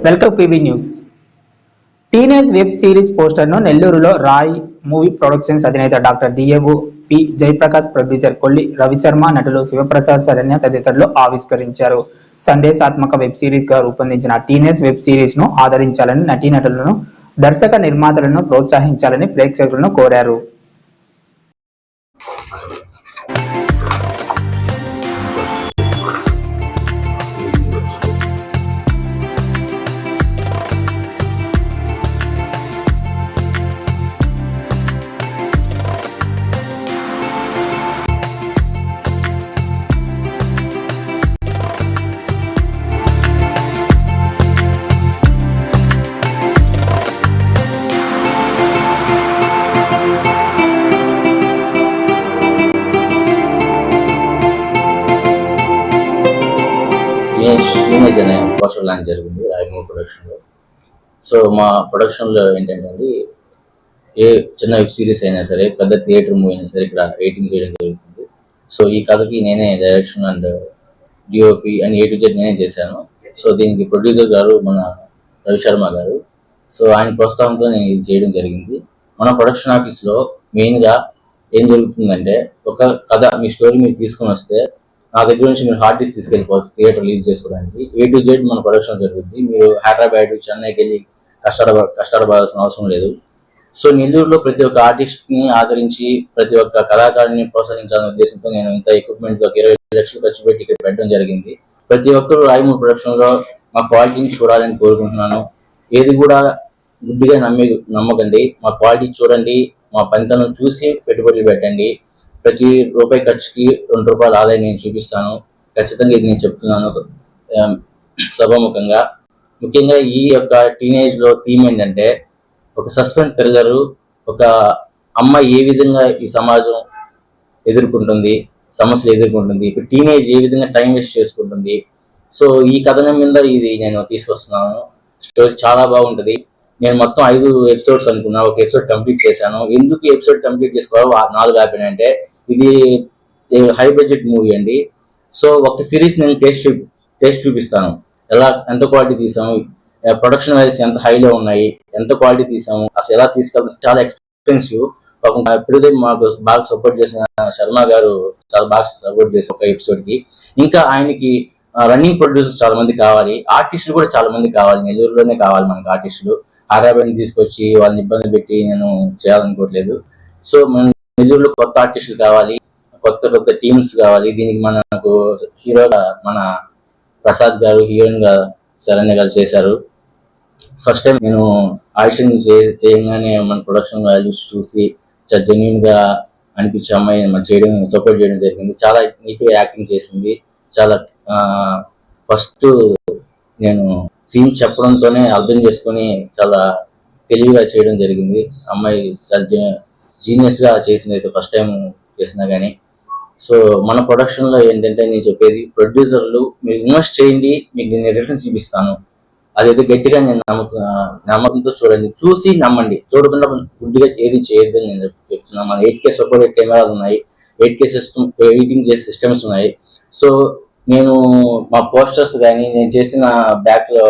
Welcome PB news. Teenage web series పోస్టర్ను నెల్లూరులో Rai movie productions అధినేత doctor DAO P Jayaprakash, producer Kolli Ravisharma, నటులు శివప్రసాద్, శరణ్య తదితరులు ఆవిష్కరించారు. సందేశాత్మక వెబ్ సిరీస్ గా రూపొందించిన టీనేజ్ వెబ్ సిరీస్ ను ఆదరించాలని, నటీనటులను, దర్శక నిర్మాతలను ప్రోత్సహించాలని ప్రేక్షకులను కోరారు. టీనేజ్ అనే పోస్టర్ లాంచ్ జరిగింది రాయమూర్ ప్రొడక్షన్లో. సో మా ప్రొడక్షన్లో ఏంటంటే ఏ చిన్న వెబ్ సిరీస్ అయినా సరే, పెద్ద థియేటర్ మూవీ అయినా సరే ఇక్కడ ఎడిటింగ్ చేయడం జరుగుతుంది. సో ఈ కథకి నేనే direction and DOP and A to Z నేనే చేశాను. సో దీనికి ప్రొడ్యూసర్ గారు మన రవిశర్మ గారు. సో ఆయన ప్రోత్సాహంతో నేను ఇది చేయడం జరిగింది. మన ప్రొడక్షన్ ఆఫీస్లో మెయిన్గా ఏం జరుగుతుందంటే, ఒక కథ మీ స్టోరీ మీరు తీసుకొని వస్తే నా దగ్గర నుంచి మీరు హార్డ్ డిస్క్ తీసుకెళ్ళిపోవచ్చు థియేటర్ రిలీజ్ చేసుకోవడానికి. A to Z మన ప్రొడక్షన్ జరుగుతుంది. మీరు హైదరాబాద్, చెన్నైకి వెళ్ళి కష్టపడాల్సిన అవసరం లేదు. సో నెల్లూరులో ప్రతి ఒక్క ఆర్టిస్ట్ని ఆదరించి ప్రతి ఒక్క కళాకారుని ప్రోత్సహించాలనే ఉద్దేశంతో నేను ఇంత ఎక్విప్మెంట్తో 20 లక్షలు ఖర్చు పెట్టి ఇక్కడ పెట్టడం జరిగింది. ప్రతి ఒక్కరు రాయమూర్ ప్రొడక్షన్లో మా క్వాలిటీని చూడాలని కోరుకుంటున్నాను. ఏది కూడా గుడ్డిగా నమ్మకండి. మా క్వాలిటీ చూడండి, మా పనితనం చూసి పెట్టుబడులు పెట్టండి. ప్రతి రూపాయి ఖర్చుకి 2 రూపాయల ఆదాయం నేను చూపిస్తాను. ఖచ్చితంగా ఇది నేను చెప్తున్నాను సభాముఖంగా. ముఖ్యంగా ఈ యొక్క టీనేజ్లో థీమ్ ఏంటంటే, ఒక సస్పెన్స్ థ్రిల్లరు, ఒక అమ్మాయి ఏ విధంగా ఈ సమాజం ఎదుర్కొంటుంది, సమస్యలు ఎదుర్కొంటుంది, ఇప్పుడు టీనేజ్ ఏ విధంగా టైం వేస్ట్ చేసుకుంటుంది. సో ఈ కథనం మీద ఇది నేను తీసుకొస్తున్నాను. స్టోరీ చాలా బాగుంటుంది. నేను మొత్తం 5 ఎపిసోడ్స్ అనుకున్నా, ఒక ఎపిసోడ్ కంప్లీట్ చేశాను. ఎందుకు ఎపిసోడ్ కంప్లీట్ చేసుకోవాలి 4 ఆపినంటే, ఇది హై బడ్జెట్ మూవీ అండి. సో ఒక సిరీస్ నేను టేస్ట్ చూపిస్తాను, ఎంత క్వాలిటీ తీసాము, ప్రొడక్షన్ వాల్యూస్ ఎంత హైలో ఉన్నాయి, ఎంత క్వాలిటీ తీసాము, అసలు ఎలా తీసుకెళ్తాం. చాలా ఎక్స్పెన్సివ్. ఎప్పుడైతే మాకు బాగా సపోర్ట్ చేసిన శర్మ గారు చాలా బాగా సపోర్ట్ చేసిన ఒక ఎపిసోడ్కి. ఇంకా ఆయనకి రన్నింగ్ ప్రొడ్యూసర్స్ చాలా మంది కావాలి, ఆర్టిస్టులు కూడా చాలా మంది కావాలి. నెల్లూరులోనే కావాలి మనకి ఆర్టిస్టులు. హైదరాబాద్ తీసుకొచ్చి వాళ్ళని ఇబ్బంది పెట్టి నేను చేయాలనుకోవట్లేదు. సో మన నెల్లూరులో కొత్త ఆర్టిస్టులు కావాలి, కొత్త టీమ్స్ కావాలి. దీనికి మనకు హీరోగా మన ప్రసాద్ గారు, హీరోయిన్ గా శరణ్య గారు చేశారు. ఫస్ట్ టైం నేను ఆడిషన్ చేయగానే మన ప్రొడక్షన్ వాల్యూస్ చూసి చాలా జెన్యున్ గా అనిపించే అమ్మాయి సపోర్ట్ చేయడం జరిగింది. చాలా నీట్ గా యాక్టింగ్ చేసింది. చాలా ఫస్ట్ నేను సీన్ చెప్పడంతోనే అర్థం చేసుకొని చాలా తెలివిగా చేయడం జరిగింది. అమ్మాయి చాలా జీనియస్ గా చేసింది అయితే ఫస్ట్ టైం చేసినా కానీ. సో మన ప్రొడక్షన్లో ఏంటంటే నేను చెప్పేది, ప్రొడ్యూసర్లు మీరు ఇన్వెస్ట్ చేయండి, మీకు నేను రిటర్న్స్ చూపిస్తాను. అదైతే గట్టిగా నేను నమ్మకంతో చూడండి, చూసి నమ్మండి. చూడకుండా గుడ్డిగా ఏది చేయొద్దు అని నేను చెప్తున్నాను. మన 8K సపోర్టెడ్ కెమెరాలు ఉన్నాయి, 8K సిస్టమ్ ఎడిటింగ్ చేసే సిస్టమ్స్ ఉన్నాయి. సో నేను మా పోస్టర్స్ కానీ నేను చేసిన బ్యాక్లో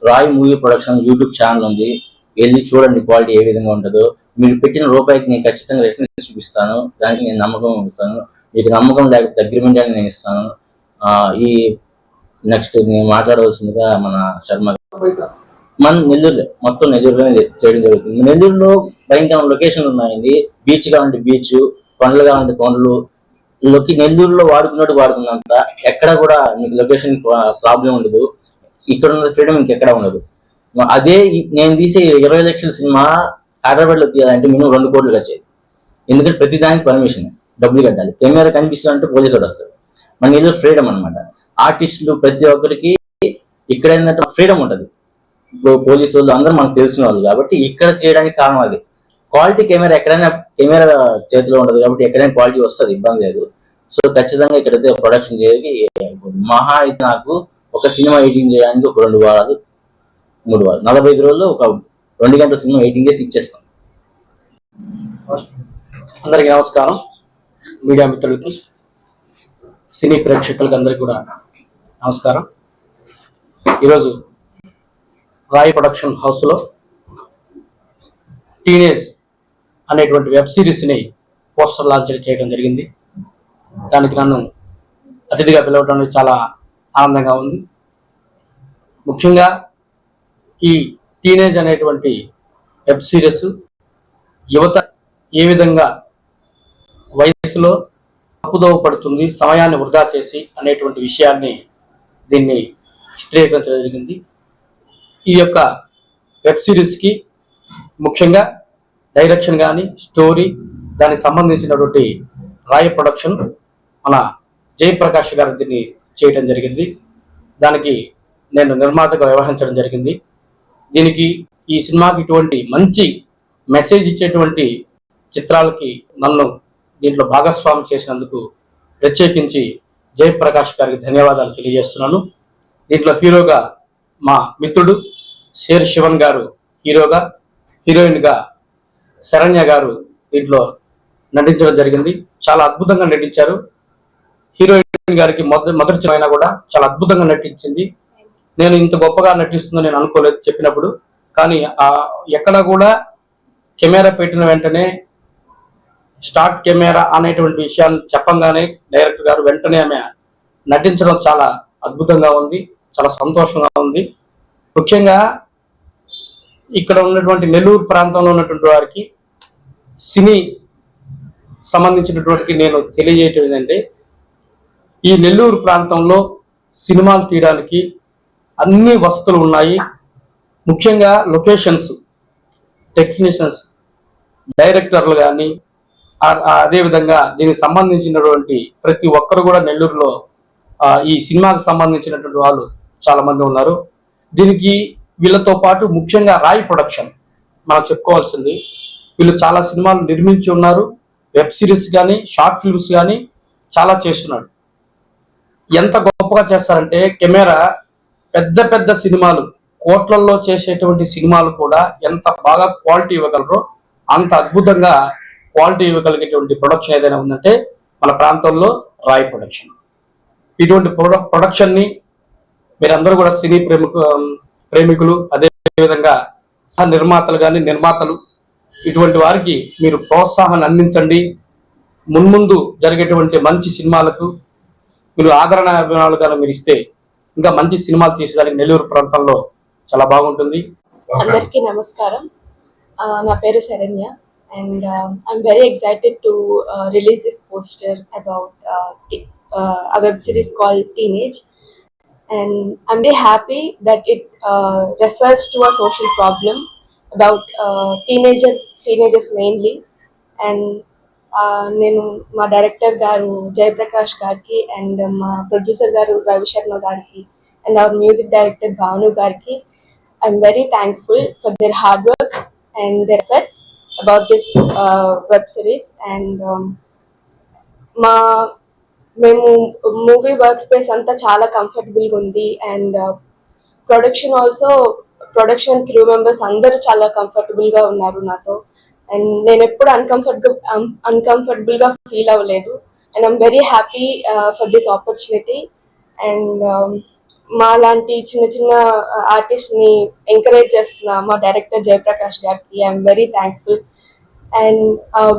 Rai movie production YouTube channel ఉంది, వెళ్ళి చూడండి క్వాలిటీ ఏ విధంగా ఉంటుందో. మీరు పెట్టిన రూపాయికి నేను ఖచ్చితంగా రిటర్న్స్ చూపిస్తాను. దానికి నేను నమ్మకం ఇస్తాను. మీకు నమ్మకం లేకపోతే అగ్రిమెంట్ అని నేను ఇస్తాను. ఈ నెక్స్ట్ నేను మాట్లాడవలసిందిగా మన శర్మ. మన నెల్లూరులో మొత్తం నెల్లూరులోనే చేయడం జరుగుతుంది. నెల్లూరులో భయంకరమైన లొకేషన్లు ఉన్నాయండి. బీచ్ కావాలంటే బీచ్, కొండలు కావాలంటే కొండలు. నెల్లూరులో వాడుకున్నంత ఎక్కడ కూడా మీకు లొకేషన్ ప్రాబ్లం ఉండదు. ఇక్కడ ఉన్న ఫ్రీడమ్ ఇంకెక్కడ ఉండదు. అదే నేను తీసే 20 లక్షల సినిమా హైదరాబాద్ లో తీయాలంటే మినిమం 2 కోట్లు వచ్చేది. ఎందుకంటే ప్రతి దానికి పర్మిషన్, డబ్బులు కట్టాలి. కెమెరా కనిపిస్తుందంటే పోలీసు వాడు వస్తాడు. మన నెల్లూరు ఫ్రీడమ్ అనమాట. ఆర్టిస్టులు ప్రతి ఒక్కరికి ఇక్కడ ఏంటంటే ఫ్రీడమ్ ఉంటుంది. పోలీసు వాళ్ళు అందరూ మనకు తెలిసిన వాళ్ళు కాబట్టి ఇక్కడ చేయడానికి కారణం అది. క్వాలిటీ కెమెరా చేతిలో ఉండదు కాబట్టి ఎక్కడైనా క్వాలిటీ వస్తుంది, ఇబ్బంది లేదు. సో ఖచ్చితంగా ఇక్కడైతే ప్రొడక్షన్ చేయడానికి మహా అయితే నాకు ఒక సినిమా ఎడిటింగ్ చేయడానికి ఒక 2 వారాలు 3 వారాలు 45 రోజుల్లో ఒక 2 గంటల సినిమా ఎడిటింగ్ చేసి ఇచ్చేస్తాం. అందరికీ నమస్కారం. మీడియా మిత్రులకి, సినీ ప్రేక్షకులకి అందరికీ కూడా నమస్కారం. ఈరోజు రాయ్ ప్రొడక్షన్ హౌస్లో టీనేజ్ అనేటువంటి వెబ్ సిరీస్ని పోస్టర్ లాంచ్ చేయడం జరిగింది. దానికి నన్ను అతిథిగా పిలవడం చాలా ఆనందంగా ఉంది. ముఖ్యంగా ఈ టీనేజ్ అనేటువంటి వెబ్ సిరీస్ యువత ఏ విధంగా వయసులో తప్పుదోవ పడుతుంది, సమయాన్ని వృధా చేసి అనేటువంటి విషయాన్ని దీన్ని చిత్రీకరించడం జరిగింది. ఈ యొక్క వెబ్ సిరీస్కి ముఖ్యంగా డైరెక్షన్ కానీ స్టోరీ దానికి సంబంధించినటువంటి రాయ్ ప్రొడక్షన్ మన జయప్రకాష్ గారు దీన్ని చేయడం జరిగింది. దానికి నేను నిర్మాతగా వ్యవహరించడం జరిగింది. దీనికి ఈ సినిమాకి ఇటువంటి మంచి మెసేజ్ ఇచ్చేటువంటి చిత్రాలకి నన్ను దీంట్లో భాగస్వామి చేసినందుకు ప్రత్యేకించి జయప్రకాష్ గారికి ధన్యవాదాలు తెలియజేస్తున్నాను. దీంట్లో హీరోగా మా మిత్రుడు షేర్ శివన్ గారు హీరోగా, హీరోయిన్గా శరణ్య గారు దీంట్లో నటించడం జరిగింది. చాలా అద్భుతంగా నటించారు. హీరోయిన్ గారికి మొదటి చిత్రం కూడా చాలా అద్భుతంగా నటించింది. నేను ఇంత గొప్పగా నటిస్తుందని నేను అనుకోలేదు చెప్పినప్పుడు. కానీ ఎక్కడ కూడా కెమెరా పెట్టిన వెంటనే స్టార్ట్ కెమెరా అనేటువంటి విషయాన్ని చెప్పంగానే డైరెక్టర్ గారు వెంటనే ఆమె నటించడం చాలా అద్భుతంగా ఉంది, చాలా సంతోషంగా ఉంది. ముఖ్యంగా ఇక్కడ ఉన్నటువంటి నెల్లూరు ప్రాంతంలో ఉన్నటువంటి వారికి సినీ సంబంధించినటువంటి నేను తెలియజేయటం ఏంటంటే, ఈ నెల్లూరు ప్రాంతంలో సినిమాలు తీయడానికి అన్ని వసతులు ఉన్నాయి. ముఖ్యంగా లొకేషన్స్, టెక్నీషియన్స్, డైరెక్టర్లు కానీ అదేవిధంగా దీనికి సంబంధించినటువంటి ప్రతి ఒక్కరు కూడా నెల్లూరులో ఈ సినిమాకి సంబంధించినటువంటి వాళ్ళు చాలా మంది ఉన్నారు. దీనికి వీళ్ళతో పాటు ముఖ్యంగా రాయ్ ప్రొడక్షన్ మనం చెప్పుకోవాల్సింది. వీళ్ళు చాలా సినిమాలు నిర్మించి ఉన్నారు. వెబ్ సిరీస్ కానీ షార్ట్ ఫిల్మ్స్ కానీ చాలా చేస్తున్నాడు. ఎంత గొప్పగా చేస్తారంటే కెమెరా పెద్ద పెద్ద సినిమాలు కోట్లల్లో చేసేటువంటి సినిమాలు కూడా ఎంత బాగా క్వాలిటీ ఇవ్వగలరో అంత అద్భుతంగా క్వాలిటీ ఇవ్వగలిగేటువంటి ప్రొడక్షన్ ఏదైనా ఉందంటే మన ప్రాంతంలో రాయ్ ప్రొడక్షన్. ఇటువంటి ప్రొడక్షన్ని మీరందరూ కూడా సినీ ప్రేమికులు అదేవిధంగా సహ నిర్మాతలు కానీ నిర్మాతలు ఇటువంటి వారికి మీరు ప్రోత్సాహాన్ని అందించండి. మున్ముందు జరిగేటువంటి మంచి సినిమాలకు మీరు ఆదరణ అభిమానులుగా మీరు ఇస్తే ఇంకా మంచి సినిమాలు తీసేదానికి నెల్లూరు ప్రాంతంలో చాలా బాగుంటుంది. అందరికీ నమస్కారం. నా పేరు Saranya and I'm very excited to release this poster about a web series called Teenage, and I'm very happy that it refers to a social problem about teenagers mainly. And నేను మా డైరెక్టర్ గారు జయప్రకాష్ గారికి అండ్ మా producer గారు రవి శర్మ గారికి and our music director Bhanu గారికి I'm very thankful for their hard work and their efforts about this web series. And మేము movie work space అంతా చాలా కంఫర్టబుల్గా ఉంది. అండ్ ప్రొడక్షన్ క్రూ మెంబర్స్ అందరూ చాలా కంఫర్టబుల్గా ఉన్నారు నాతో. అండ్ నేను ఎప్పుడు అన్కంఫర్టబుల్గా ఫీల్ అవ్వలేదు. And I'm very happy for this opportunity. And మా లాంటి చిన్న చిన్న ఆర్టిస్ట్ని ఎంకరేజ్ చేస్తున్న మా డైరెక్టర్ జయప్రకాష్ గారికి I'm very thankful. And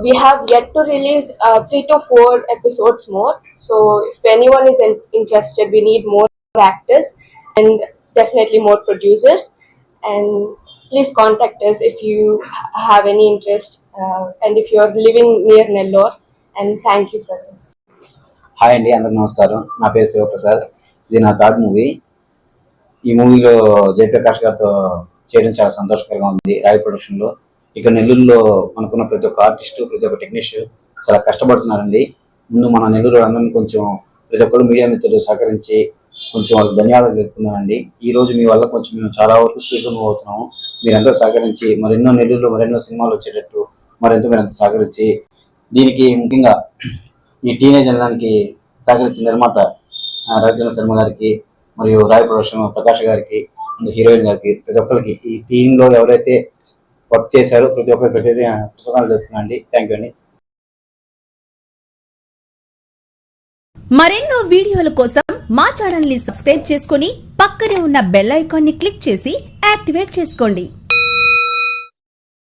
we have yet to release 3 to 4 episodes more. So if anyone is interested, we need more actors and definitely more producers. And please contact us if you have any interest and if you are living near Nellore. And thank you for this. Hi అండి, అందరికి నమస్కారం. నా పేరు శివప్రసాద్. ఇది నా third movie. ఈ మూవీలో జయప్రకాష్ గారితో చేయడం చాలా సంతోషకరంగా ఉంది. రాయ్ ప్రొడక్షన్లో ఇక్కడ నెల్లూరులో మనకున్న ప్రతి ఒక్క ఆర్టిస్టు, ప్రతి ఒక్క టెక్నీషియన్ చాలా కష్టపడుతున్నారండి. ముందు మన నెల్లూరు అందరినీ కొంచెం ప్రతి ఒక్కరు మీడియా మిత్రులు సహకరించి కొంచెం వాళ్ళకి ధన్యవాదాలు తెలుపుతున్నానండి. ఈ రోజు మీ వల్ల కొంచెం మేము చాలా వరకు స్పీడ్గా మూవ్ అవుతున్నాము. మీరంతా సహకరించి మరెన్నో నెల్లూరులో మరెన్నో సినిమాలు వచ్చేటట్టు మరెంతో మీరంతా సహకరించి దీనికి ముఖ్యంగా ఈ టీనేజ్ అనడానికి సహకరించిన నిర్మాత రవి శర్మ గారికి మరియు రాయ్ ప్రొడక్షన్ ప్రకాష్ గారికి హీరోయిన్ గారికి ప్రతి ఒక్కరికి ఈ టీంలో ఎవరైతే వర్క్ చేశారో ప్రతి ఒక్కరికి ప్రత్యేక పుస్తకాలు చెప్తున్నాను అండి. థ్యాంక్ యూ అండి. మరెన్నో వీడియోల కోసం మా ఛానల్ ని సబ్స్క్రైబ్ చేసుకుని పక్కనే ఉన్న బెల్ ఐకాన్ ని క్లిక్ చేసి యాక్టివేట్ చేసుకోండి.